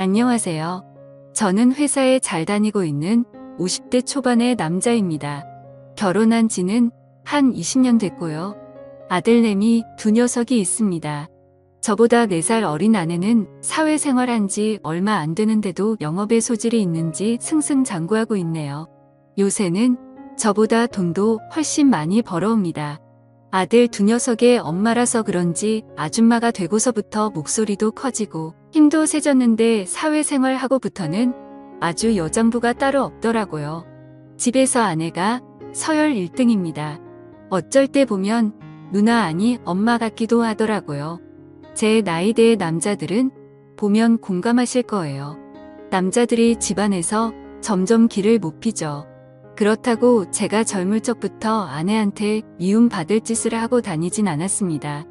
안녕하세요. 저는 회사에 잘 다니고 있는 50대 초반의 남자입니다. 결혼한 지는 한 20년 됐고요. 아들내미 두 녀석이 있습니다. 저보다 4살 어린 아내는 사회생활한 지 얼마 안 되는데도 영업의 소질이 있는지 승승장구하고 있네요. 요새는 저보다 돈도 훨씬 많이 벌어옵니다. 아들 두 녀석의 엄마라서 그런지 아줌마가 되고서부터 목소리도 커지고 힘도 세졌는데 사회생활하고부터는 아주 여장부가 따로 없더라고요. 집에서 아내가 서열 1등입니다. 어쩔 때 보면 누나 아니 엄마 같기도 하더라고요. 제 나이대의 남자들은 보면 공감하실 거예요. 남자들이 집안에서 점점 길을 못 피죠. 그렇다고 제가 젊을 적부터 아내한테 미움받을 짓을 하고 다니진 않았습니다.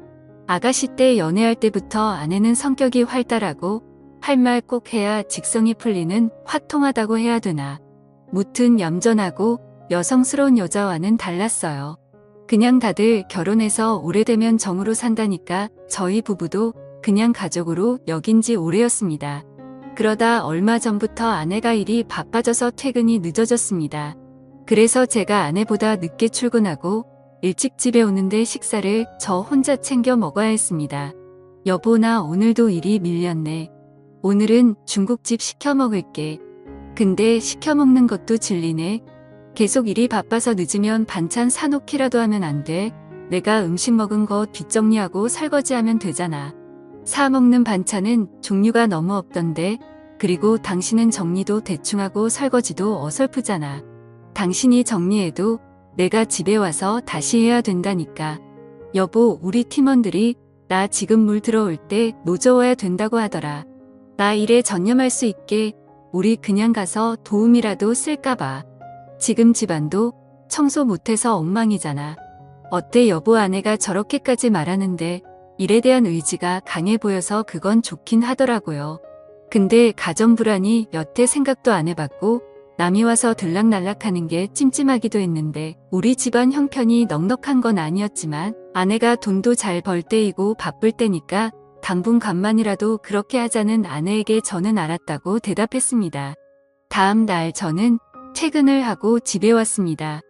아가씨 때 연애할 때부터 아내는 성격이 활달하고 할 말 꼭 해야 직성이 풀리는 화통하다고 해야 되나. 무튼 얌전하고 여성스러운 여자와는 달랐어요. 그냥 다들 결혼해서 오래되면 정으로 산다니까 저희 부부도 그냥 가족으로 여긴 지 오래였습니다. 그러다 얼마 전부터 아내가 일이 바빠져서 퇴근이 늦어졌습니다. 그래서 제가 아내보다 늦게 출근하고 일찍 집에 오는데 식사를 저 혼자 챙겨 먹어야 했습니다. 여보, 나 오늘도 일이 밀렸네. 오늘은 중국집 시켜 먹을게. 근데 시켜 먹는 것도 질리네. 계속 일이 바빠서 늦으면 반찬 사놓기라도 하면 안 돼. 내가 음식 먹은 거 뒷정리하고 설거지하면 되잖아. 사 먹는 반찬은 종류가 너무 없던데. 그리고 당신은 정리도 대충 하고 설거지도 어설프잖아. 당신이 정리해도 내가 집에 와서 다시 해야 된다니까. 여보, 우리 팀원들이 나 지금 물 들어올 때 노져와야 된다고 하더라. 나 일에 전념할 수 있게 우리 그냥 가서 도움이라도 쓸까봐. 지금 집안도 청소 못해서 엉망이잖아. 어때 여보, 아내가 저렇게까지 말하는데 일에 대한 의지가 강해 보여서 그건 좋긴 하더라고요. 근데 가정 불안이 여태 생각도 안 해봤고 남이 와서 들락날락하는 게 찜찜하기도 했는데 우리 집안 형편이 넉넉한 건 아니었지만 아내가 돈도 잘 벌 때이고 바쁠 때니까 당분간만이라도 그렇게 하자는 아내에게 저는 알았다고 대답했습니다. 다음 날 저는 퇴근을 하고 집에 왔습니다.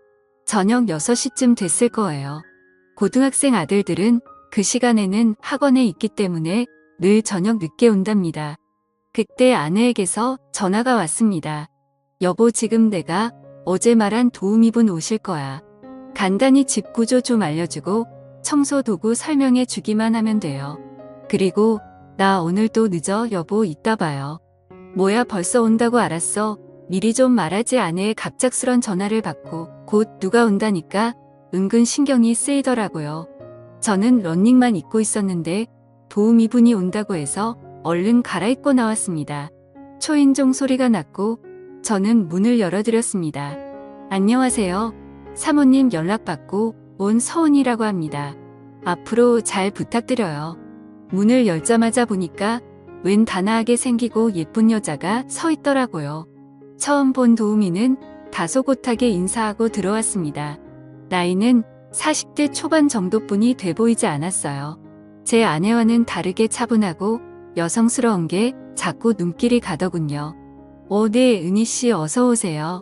저녁 6시쯤 됐을 거예요. 고등학생 아들들은 그 시간에는 학원에 있기 때문에 늘 저녁 늦게 온답니다. 그때 아내에게서 전화가 왔습니다. 여보, 지금 내가 어제 말한 도우미분 오실 거야. 간단히 집 구조 좀 알려주고 청소 도구 설명해 주기만 하면 돼요. 그리고 나 오늘 또 늦어 여보, 이따 봐요. 뭐야, 벌써 온다고 알았어. 미리 좀 말하지. 아내의 갑작스런 전화를 받고 곧 누가 온다니까 은근 신경이 쓰이더라고요. 저는 러닝만 입고 있었는데 도우미분이 온다고 해서 얼른 갈아입고 나왔습니다. 초인종 소리가 났고 저는 문을 열어드렸습니다. 안녕하세요. 사모님 연락받고 온 서은이라고 합니다. 앞으로 잘 부탁드려요. 문을 열자마자 보니까 웬 단아하게 생기고 예쁜 여자가 서 있더라고요. 처음 본 도우미는 다소곳하게 인사하고 들어왔습니다. 나이는 40대 초반 정도뿐이 돼 보이지 않았어요. 제 아내와는 다르게 차분하고 여성스러운 게 자꾸 눈길이 가더군요. 네, 은희씨 어서 오세요.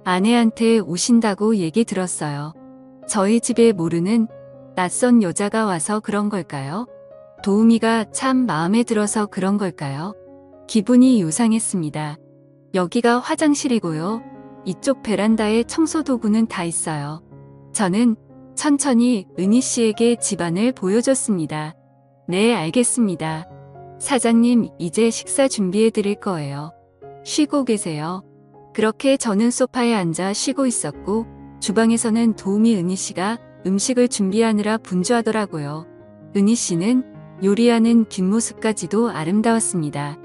아내한테 오신다고 얘기 들었어요. 저희 집에 모르는 낯선 여자가 와서 그런 걸까요? 도우미가 참 마음에 들어서 그런 걸까요? 기분이 요상했습니다. 여기가 화장실이고요. 이쪽 베란다에 청소도구는 다 있어요. 저는 천천히 은희씨에게 집안을 보여줬습니다. 네, 알겠습니다. 사장님, 이제 식사 준비해 드릴 거예요. 쉬고 계세요. 그렇게 저는 소파에 앉아 쉬고 있었고 주방에서는 도우미 은희씨가 음식을 준비하느라 분주하더라고요. 은희씨는 요리하는 뒷모습까지도 아름다웠습니다.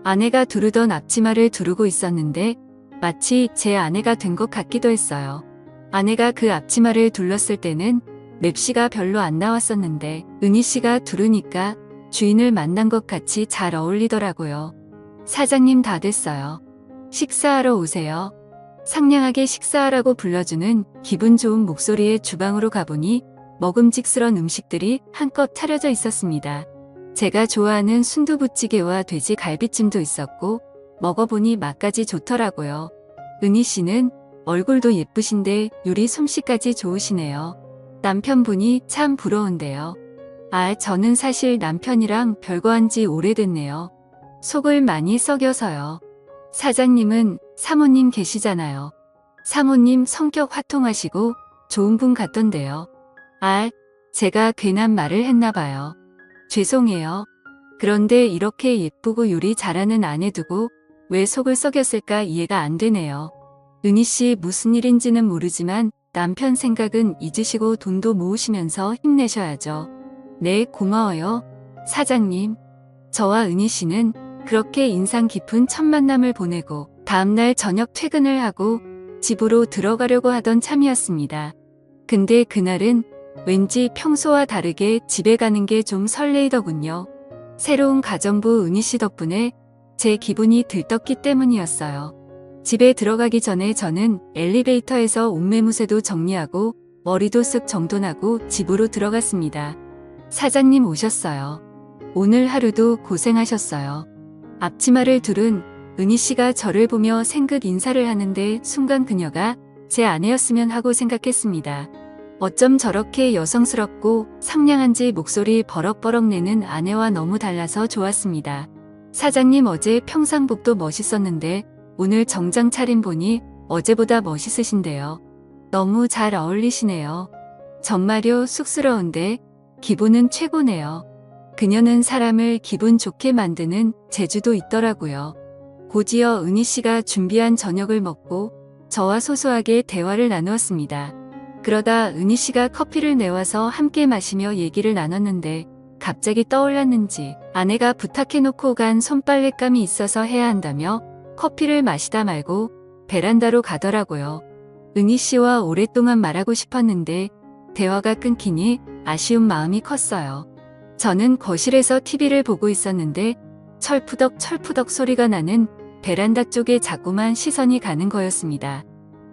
아내가 두르던 앞치마를 두르고 있었는데 마치 제 아내가 된 것 같기도 했어요. 아내가 그 앞치마를 둘렀을 때는 맵시가 별로 안 나왔었는데 은희씨가 두르니까 주인을 만난 것 같이 잘 어울리더라고요. 사장님, 다 됐어요. 식사하러 오세요. 상냥하게 식사하라고 불러주는 기분 좋은 목소리의 주방으로 가보니 먹음직스런 음식들이 한껏 차려져 있었습니다. 제가 좋아하는 순두부찌개와 돼지 갈비찜도 있었고 먹어보니 맛까지 좋더라고요. 은희 씨는 얼굴도 예쁘신데 요리 솜씨까지 좋으시네요. 남편분이 참 부러운데요. 저는 사실 남편이랑 별거한 지 오래됐네요. 속을 많이 썩여서요. 사장님은 사모님 계시잖아요. 사모님 성격 화통하시고 좋은 분 같던데요. 제가 괜한 말을 했나 봐요. 죄송해요. 그런데 이렇게 예쁘고 요리 잘하는 아내 두고 왜 속을 썩였을까 이해가 안 되네요. 은희 씨 무슨 일인지는 모르지만 남편 생각은 잊으시고 돈도 모으시면서 힘내셔야죠. 네, 고마워요. 사장님. 저와 은희 씨는 그렇게 인상 깊은 첫 만남을 보내고 다음날 저녁 퇴근을 하고 집으로 들어가려고 하던 참이었습니다. 근데 그날은 왠지 평소와 다르게 집에 가는 게 좀 설레이더군요. 새로운 가정부 은희 씨 덕분에 제 기분이 들떴기 때문이었어요. 집에 들어가기 전에 저는 엘리베이터에서 옷매무새도 정리하고 머리도 쓱 정돈하고 집으로 들어갔습니다. 사장님 오셨어요. 오늘 하루도 고생하셨어요. 앞치마를 두른 은희 씨가 저를 보며 생긋 인사를 하는데 순간 그녀가 제 아내였으면 하고 생각했습니다. 어쩜 저렇게 여성스럽고 상냥한지 목소리 버럭버럭 내는 아내와 너무 달라서 좋았습니다. 사장님 어제 평상복도 멋있었는데 오늘 정장 차림 보니 어제보다 멋있으신데요. 너무 잘 어울리시네요. 정말요 쑥스러운데 기분은 최고네요. 그녀는 사람을 기분 좋게 만드는 재주도 있더라고요. 곧이어 은희 씨가 준비한 저녁을 먹고 저와 소소하게 대화를 나누었습니다. 그러다 은희 씨가 커피를 내와서 함께 마시며 얘기를 나눴는데 갑자기 떠올랐는지 아내가 부탁해놓고 간 손빨랫감이 있어서 해야 한다며 커피를 마시다 말고 베란다로 가더라고요. 은희 씨와 오랫동안 말하고 싶었는데 대화가 끊기니 아쉬운 마음이 컸어요. 저는 거실에서 TV를 보고 있었는데 철푸덕 소리가 나는 베란다 쪽에 자꾸만 시선이 가는 거였습니다.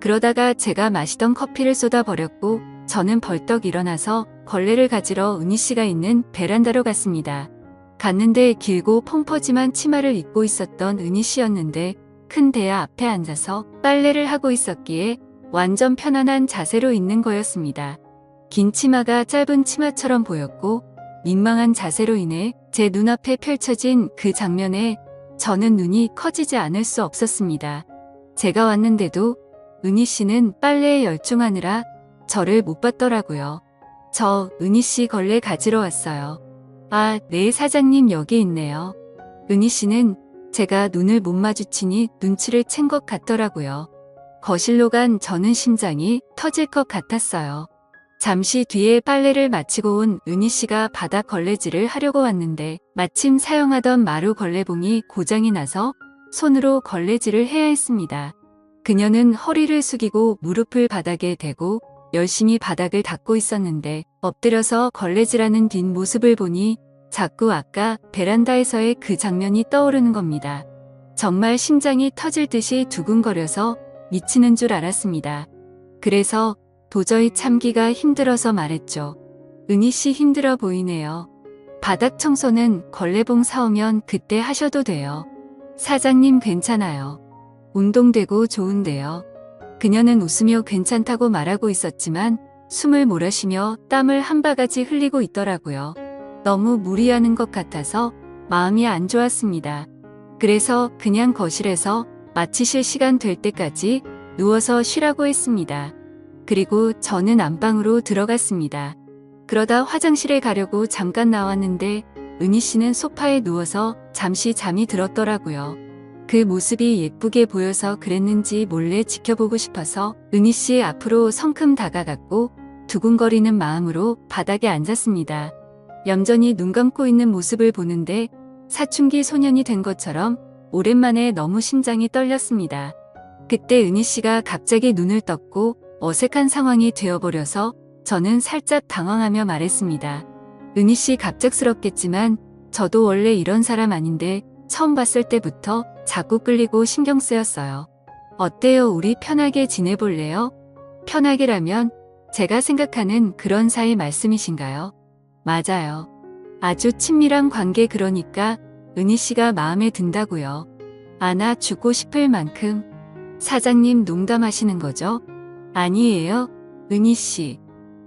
그러다가 제가 마시던 커피를 쏟아버렸고 저는 벌떡 일어나서 걸레를 가지러 은희 씨가 있는 베란다로 갔습니다. 갔는데 길고 펑퍼짐한 치마를 입고 있었던 은희 씨였는데 큰 대야 앞에 앉아서 빨래를 하고 있었기에 완전 편안한 자세로 있는 거였습니다. 긴 치마가 짧은 치마처럼 보였고 민망한 자세로 인해 제 눈앞에 펼쳐진 그 장면에 저는 눈이 커지지 않을 수 없었습니다. 제가 왔는데도 은희 씨는 빨래에 열중하느라 저를 못 봤더라고요. 저 은희 씨 걸레 가지러 왔어요. 네 사장님 여기 있네요. 은희 씨는 제가 눈을 못 마주치니 눈치를 챈 것 같더라고요. 거실로 간 저는 심장이 터질 것 같았어요. 잠시 뒤에 빨래를 마치고 온 은희 씨가 바닥 걸레질을 하려고 왔는데 마침 사용하던 마루 걸레봉이 고장이 나서 손으로 걸레질을 해야 했습니다. 그녀는 허리를 숙이고 무릎을 바닥에 대고 열심히 바닥을 닦고 있었는데 엎드려서 걸레질하는 뒷모습을 보니 자꾸 아까 베란다에서의 그 장면이 떠오르는 겁니다. 정말 심장이 터질 듯이 두근거려서 미치는 줄 알았습니다. 그래서 도저히 참기가 힘들어서 말했죠. 은희 씨 힘들어 보이네요. 바닥 청소는 걸레봉 사오면 그때 하셔도 돼요. 사장님 괜찮아요. 운동되고 좋은데요. 그녀는 웃으며 괜찮다고 말하고 있었지만 숨을 몰아쉬며 땀을 한 바가지 흘리고 있더라고요. 너무 무리하는 것 같아서 마음이 안 좋았습니다. 그래서 그냥 거실에서 마치실 시간 될 때까지 누워서 쉬라고 했습니다. 그리고 저는 안방으로 들어갔습니다. 그러다 화장실에 가려고 잠깐 나왔는데 은희 씨는 소파에 누워서 잠시 잠이 들었더라고요. 그 모습이 예쁘게 보여서 그랬는지 몰래 지켜보고 싶어서 은희 씨 앞으로 성큼 다가갔고 두근거리는 마음으로 바닥에 앉았습니다. 얌전히 눈 감고 있는 모습을 보는데 사춘기 소년이 된 것처럼 오랜만에 너무 심장이 떨렸습니다. 그때 은희 씨가 갑자기 눈을 떴고 어색한 상황이 되어버려서 저는 살짝 당황하며 말했습니다. 은희 씨 갑작스럽겠지만 저도 원래 이런 사람 아닌데 처음 봤을 때부터 자꾸 끌리고 신경 쓰였어요. 어때요? 우리 편하게 지내볼래요? 편하게라면 제가 생각하는 그런 사이 말씀이신가요? 맞아요. 아주 친밀한 관계 그러니까 은희 씨가 마음에 든다고요. 안아주고 싶을 만큼. 사장님 농담하시는 거죠? 아니에요, 은희 씨.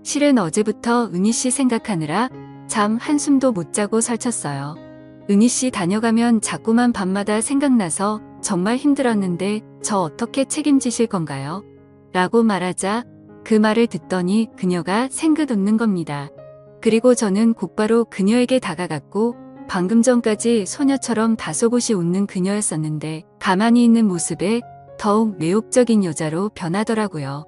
실은 어제부터 은희 씨 생각하느라 잠 한숨도 못 자고 설쳤어요. 은희 씨 다녀가면 자꾸만 밤마다 생각나서 정말 힘들었는데 저 어떻게 책임지실 건가요? 라고 말하자 그 말을 듣더니 그녀가 생긋 웃는 겁니다. 그리고 저는 곧바로 그녀에게 다가갔고 방금 전까지 소녀처럼 다소곳이 웃는 그녀였었는데 가만히 있는 모습에 더욱 매혹적인 여자로 변하더라고요.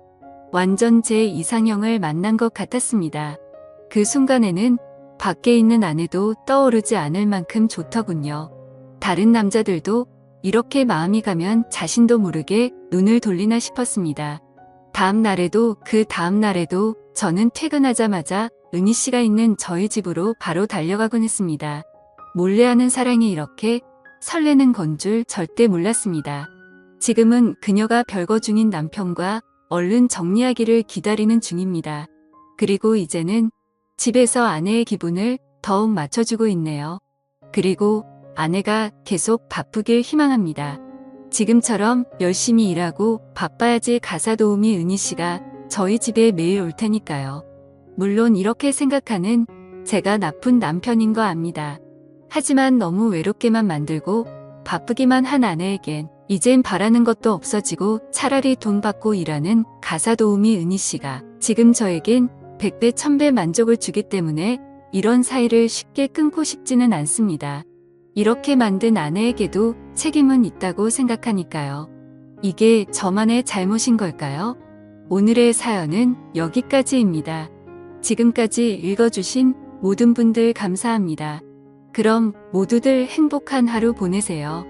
완전 제 이상형을 만난 것 같았습니다. 그 순간에는 밖에 있는 아내도 떠오르지 않을 만큼 좋더군요. 다른 남자들도 이렇게 마음이 가면 자신도 모르게 눈을 돌리나 싶었습니다. 다음 날에도 그 다음 날에도 저는 퇴근하자마자 은희 씨가 있는 저희 집으로 바로 달려가곤 했습니다. 몰래하는 사랑이 이렇게 설레는 건 줄 절대 몰랐습니다. 지금은 그녀가 별거 중인 남편과 얼른 정리하기를 기다리는 중입니다. 그리고 이제는 집에서 아내의 기분을 더욱 맞춰주고 있네요. 그리고 아내가 계속 바쁘길 희망합니다. 지금처럼 열심히 일하고 바빠야지 가사 도우미 은희 씨가 저희 집에 매일 올 테니까요. 물론 이렇게 생각하는 제가 나쁜 남편인 거 압니다. 하지만 너무 외롭게만 만들고 바쁘기만 한 아내에겐 이젠 바라는 것도 없어지고 차라리 돈 받고 일하는 가사 도우미 은희 씨가 지금 저에겐 100배 1000배 만족을 주기 때문에 이런 사이를 쉽게 끊고 싶지는 않습니다. 이렇게 만든 아내에게도 책임은 있다고 생각하니까요. 이게 저만의 잘못인 걸까요? 오늘의 사연은 여기까지입니다. 지금까지 읽어주신 모든 분들 감사합니다. 그럼 모두들 행복한 하루 보내세요.